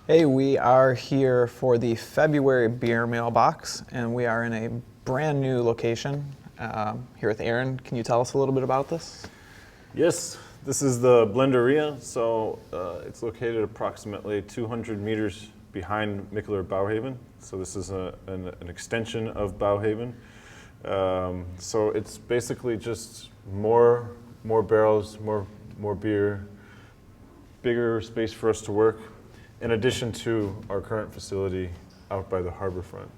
Hey, we are here for the February beer mailbox, and we are in a brand new location here with Ehren. Can you tell us a little bit about this? Yes, this is the Blenderia. So it's located approximately 200 meters behind Mikkeller Baghaven. So this is an extension of Baghaven. So it's basically just more barrels, more beer, bigger space for us to work, in addition to our current facility out by the harbor front.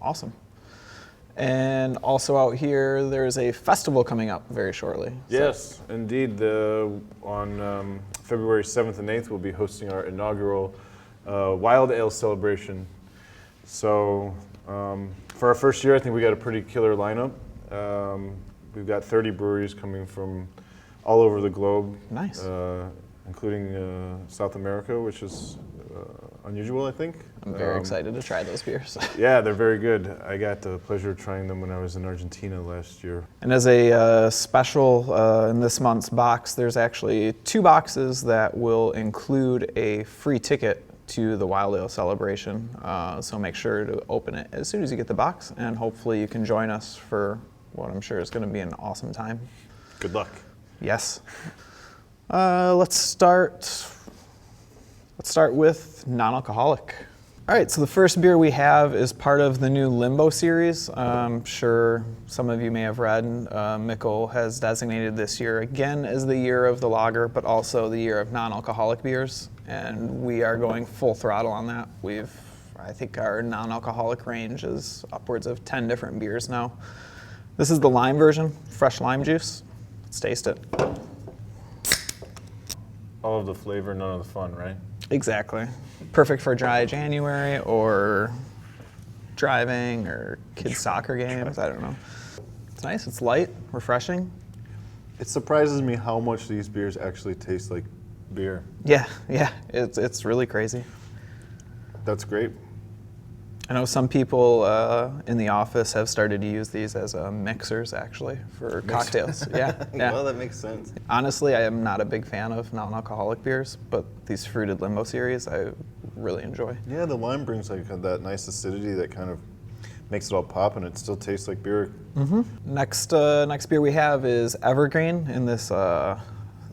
Awesome. And also out here, there's a festival coming up very shortly. Yes, indeed. On February 7th and 8th, we'll be hosting our inaugural Wild Ale celebration. So for our first year, I think we got a pretty killer lineup. We've got 30 breweries coming from all over the globe. Nice. Including South America, which is unusual, I think. I'm very excited to try those beers. Yeah, they're very good. I got the pleasure of trying them when I was in Argentina last year. And as a special in this month's box, there's actually 2 boxes that will include a free ticket to the Wild Ale celebration. So make sure to open it as soon as you get the box, and hopefully you can join us for what I'm sure is going to be an awesome time. Good luck. Yes. Let's start with non-alcoholic. All right, so the first beer we have is part of the new Limbo series. I'm sure some of you may have read, Mikkel has designated this year again as the year of the lager, but also the year of non-alcoholic beers, and we are going full throttle on that. I think our non-alcoholic range is upwards of 10 different beers now. This is the lime version, fresh lime juice. Let's taste it. All of the flavor, none of the fun, right? Exactly. Perfect for dry January or driving or kids' soccer games. I don't know. It's nice. It's light, refreshing. It surprises me how much these beers actually taste like beer. Yeah. It's really crazy. That's great. I know some people in the office have started to use these as mixers, actually, for cocktails. Yeah. Well, that makes sense. Honestly, I am not a big fan of non-alcoholic beers, but these fruited Limbo series I really enjoy. Yeah, the lime brings like that nice acidity that kind of makes it all pop, and it still tastes like beer. Mm-hmm. Next beer we have is Evergreen in this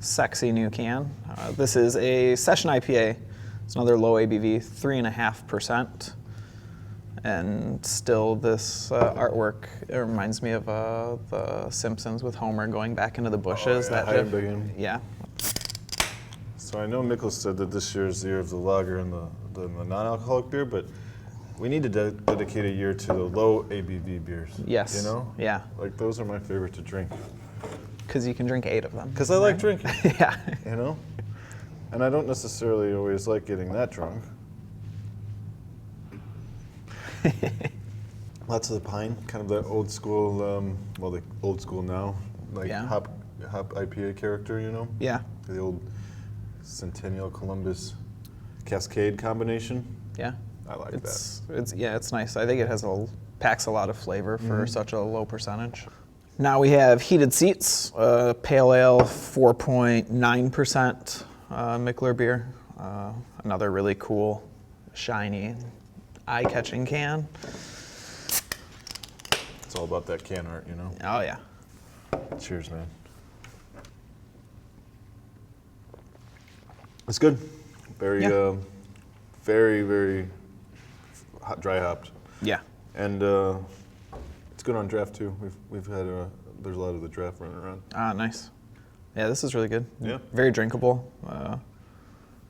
sexy new can. This is a session IPA. It's another low ABV, 3.5%. And still this artwork, it reminds me of the Simpsons with Homer going back into the bushes. Oh, yeah, big in. Yeah. So I know Mikkel said that this year is the year of the lager and the non-alcoholic beer, but we need to dedicate a year to the low ABV beers. Yes. You know? Yeah. Like those are my favorite to drink. Because you can drink 8 of them. Because I like drinking. Yeah. You know? And I don't necessarily always like getting that drunk. Lots of the pine, kind of that old school, the old school now, like hop IPA character, you know? Yeah. The old Centennial Columbus Cascade combination. Yeah. I like that. It's nice. I think it packs a lot of flavor for such a low percentage. Now we have Heated Seats, Pale Ale, 4.9% Mikkeller beer. Another really cool, shiny, eye-catching can. It's all about that can art, you know? Oh, yeah. Cheers, man. It's good. Very, very dry hopped. Yeah. And it's good on draft too. We've had there's a lot of the draft running around. Ah, nice. Yeah, this is really good. Yeah. Very drinkable.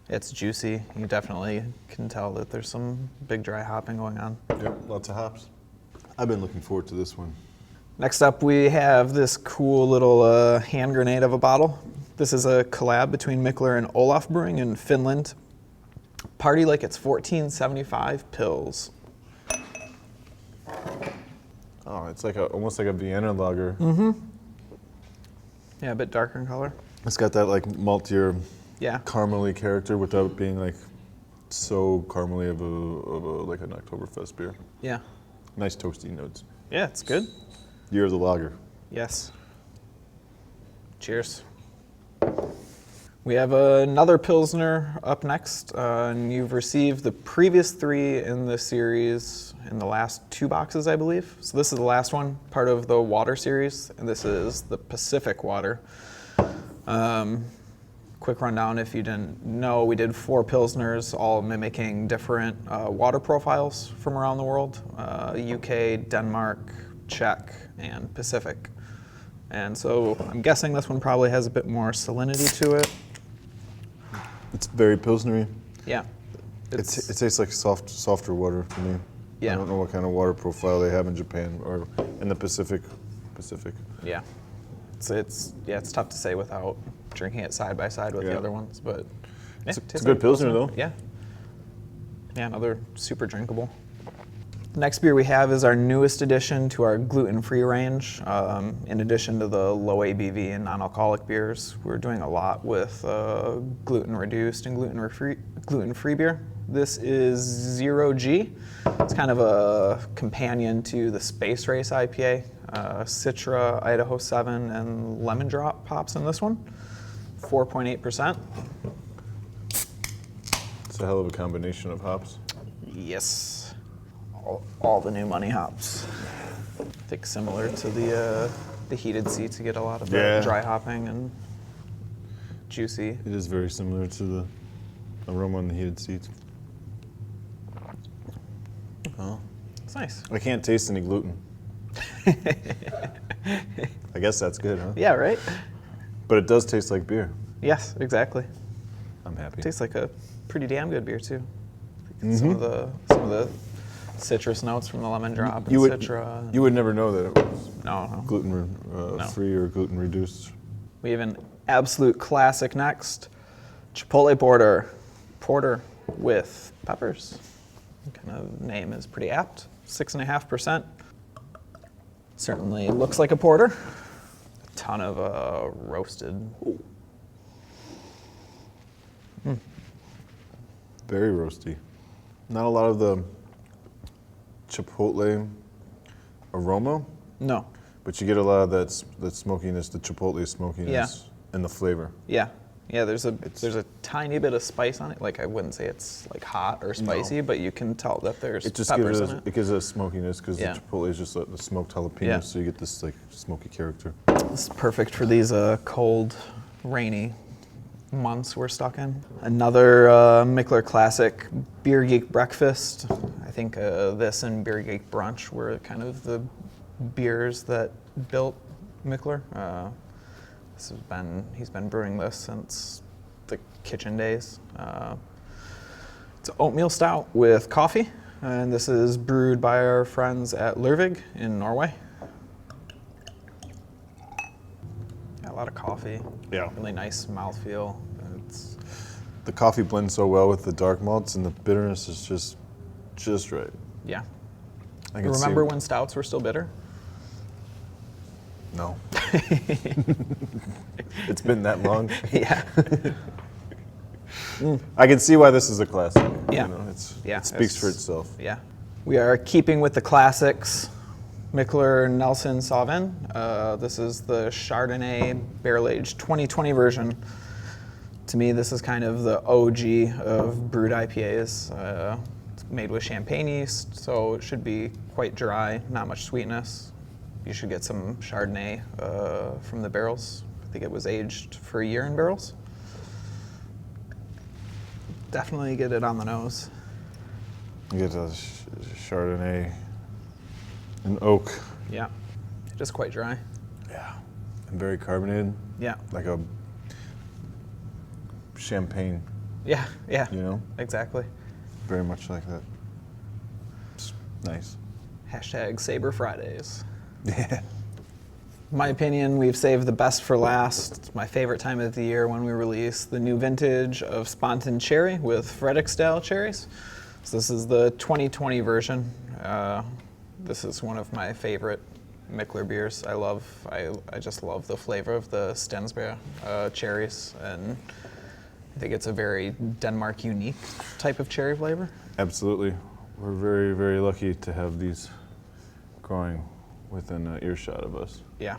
It's juicy. You definitely can tell that there's some big dry hopping going on. Yep, lots of hops. I've been looking forward to this one. Next up, we have this cool little hand grenade of a bottle. This is a collab between Mikkeller and Olaf Brewing in Finland. Party like it's 1475 pills. Oh, it's like almost like a Vienna lager. Mm-hmm. Yeah, a bit darker in color. It's got that like maltier, yeah, caramely character without being like so caramely of a like an Oktoberfest beer. Yeah. Nice toasty notes. Yeah, it's good. Year of the lager. Yes. Cheers. We have another Pilsner up next, and you've received the previous 3 in the series in the last 2 boxes, I believe. So this is the last one, part of the water series, and this is the Pacific water. Quick rundown if you didn't know, we did 4 Pilsners, all mimicking different water profiles from around the world, UK, Denmark, Czech, and Pacific. And so I'm guessing this one probably has a bit more salinity to it. It's very Pilsnery. Yeah. It tastes like softer water to me. Yeah. I don't know what kind of water profile they have in Japan or in the Pacific. Yeah. It's tough to say without drinking it side by side with the other ones, but it's a good Pilsner though. Yeah. Yeah, another super drinkable. The next beer we have is our newest addition to our gluten-free range. In addition to the low ABV and non-alcoholic beers, we're doing a lot with gluten-reduced and gluten-free beer. This is 0G. It's kind of a companion to the Space Race IPA. Citra, Idaho 7, and Lemon Drop hops in this one. 4.8%. It's a hell of a combination of hops. Yes. All the new money hops. I think similar to the heated seats, you get a lot of dry hopping and juicy. It is very similar to the aroma on the heated seats. Oh, it's nice. I can't taste any gluten. I guess that's good, huh? Yeah, right? But it does taste like beer. Yes, exactly. I'm happy. It tastes like a pretty damn good beer too. Some of the citrus notes from the lemon drop and Citra. You would never know that it was No. gluten-free or gluten-reduced. We have an absolute classic next. Chipotle Porter with peppers. Kind of name is pretty apt. 6.5%. Certainly looks like a porter. A ton of roasted. Very roasty. Not a lot of the Chipotle aroma. No. But you get a lot of that smokiness, the Chipotle smokiness, and the flavor. Yeah. Yeah, there's a tiny bit of spice on it. Like, I wouldn't say it's like hot or spicy, but you can tell that there's peppers in it. It gives it a smokiness because the Chipotle is just the smoked jalapeno, so you get this like smoky character. It's perfect for these cold, rainy months we're stuck in. Another Mikkeller classic, Beer Geek Breakfast. I think this and Beer Geek Brunch were kind of the beers that built Mikkeller. He's been brewing this since the kitchen days. It's an oatmeal stout with coffee, and this is brewed by our friends at Lervig in Norway. A lot of coffee. Yeah. Really nice mouthfeel. The coffee blends so well with the dark malts, and the bitterness is just right. Yeah. I can Remember when stouts were still bitter? No. It's been that long. Yeah. I can see why this is a classic. Yeah. You know, it speaks for itself. Yeah. We are keeping with the classics. Mikkeller Nelson Sauvin. This is the Chardonnay barrel-aged 2020 version. To me, this is kind of the OG of brewed IPAs. It's made with champagne yeast, so it should be quite dry, not much sweetness. You should get some Chardonnay from the barrels. I think it was aged for a year in barrels. Definitely get it on the nose. You get a Chardonnay and oak. Yeah, just quite dry. Yeah, and very carbonated. Yeah. Like a champagne. Yeah, yeah. You know? Exactly. Very much like that. It's nice. Hashtag Saber Fridays. Yeah. In my opinion, we've saved the best for last. It's my favorite time of the year when we release the new vintage of Spontan Cherry with Frederick-style cherries. So this is the 2020 version. This is one of my favorite Mikkeller beers. I just love the flavor of the Stensberg cherries, and I think it's a very Denmark unique type of cherry flavor. Absolutely. We're very, very lucky to have these growing within earshot of us. Yeah.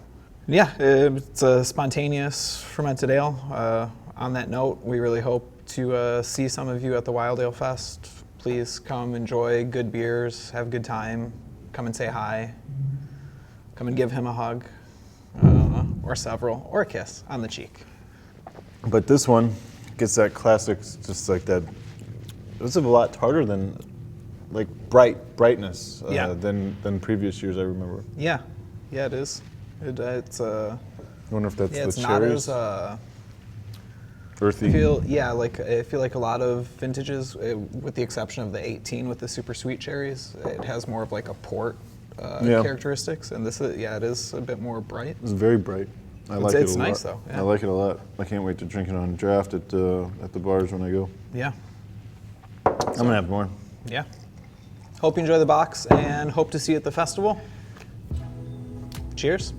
Yeah, it's a spontaneous fermented ale. on that note, we really hope to see some of you at the Wild Ale Fest. Please come enjoy good beers, have a good time, come and say hi, come and give him a hug, or several, or a kiss on the cheek. But this one gets that classic, just like that. It's a lot harder than, like, brightness than previous years. I remember. Yeah, yeah, it is. It's I wonder if that's the it's not cherries. as Earthy. I feel like a lot of vintages, with the exception of the 18 with the super sweet cherries, it has more of like a port characteristics, and this is it is a bit more bright. It's very bright. I like it a lot. It's nice though. Yeah. I like it a lot. I can't wait to drink it on draft at the bars when I go. Yeah. I'm gonna have more. Yeah. Hope you enjoy the box and hope to see you at the festival. Cheers.